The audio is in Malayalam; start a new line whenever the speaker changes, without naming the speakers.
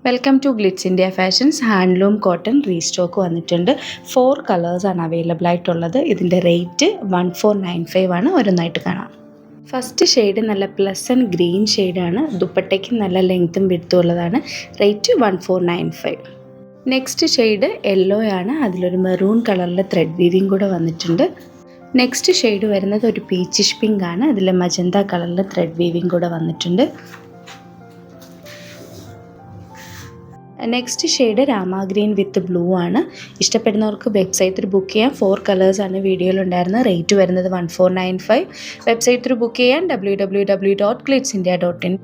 Welcome to glitz India fashions. Handloom cotton restock വന്നിട്ടുണ്ട്. 4 കളേഴ്സാണ് അവൈലബിൾ ആയിട്ടുള്ളത്. ഇതിൻ്റെ റേറ്റ് 1495 ആണ്. ഓരോന്നായിട്ട് കാണാം. ഫസ്റ്റ് ഷെയ്ഡ് നല്ല പ്ലസൻറ്റ് ഗ്രീൻ ഷെയ്ഡാണ്. ദുപ്പട്ടയ്ക്ക് നല്ല ലെങ്ത്തും വിഡ്ത്തും ഉള്ളതാണ്. റേറ്റ് 1495. നെക്സ്റ്റ് ഷെയ്ഡ് യെല്ലോ ആണ്. അതിലൊരു മെറൂൺ കളറിലെ ത്രെഡ് വീവിങ് കൂടെ വന്നിട്ടുണ്ട്. നെക്സ്റ്റ് ഷെയ്ഡ് വരുന്നത് ഒരു പീച്ചിഷ് പിങ്ക് ആണ്. അതിൽ മജന്ത കളറിലെ ത്രെഡ് വീവിങ് കൂടെ വന്നിട്ടുണ്ട്. നെക്സ്റ്റ് ഷെയ്ഡ് രാമ ഗ്രീൻ വിത്ത് ബ്ലൂ ആണ്. ഇഷ്ടപ്പെടുന്നവർക്ക് വെബ്സൈറ്റ് ത്രൂ ബുക്ക് ചെയ്യാം. 4 കളേഴ്സാണ് വീഡിയോയിലുണ്ടായിരുന്നത്. റേറ്റ് വരുന്നത് 1495. വെബ്സൈറ്റ് ത്രൂ ബുക്ക് ചെയ്യാൻ www.glitzindia.in.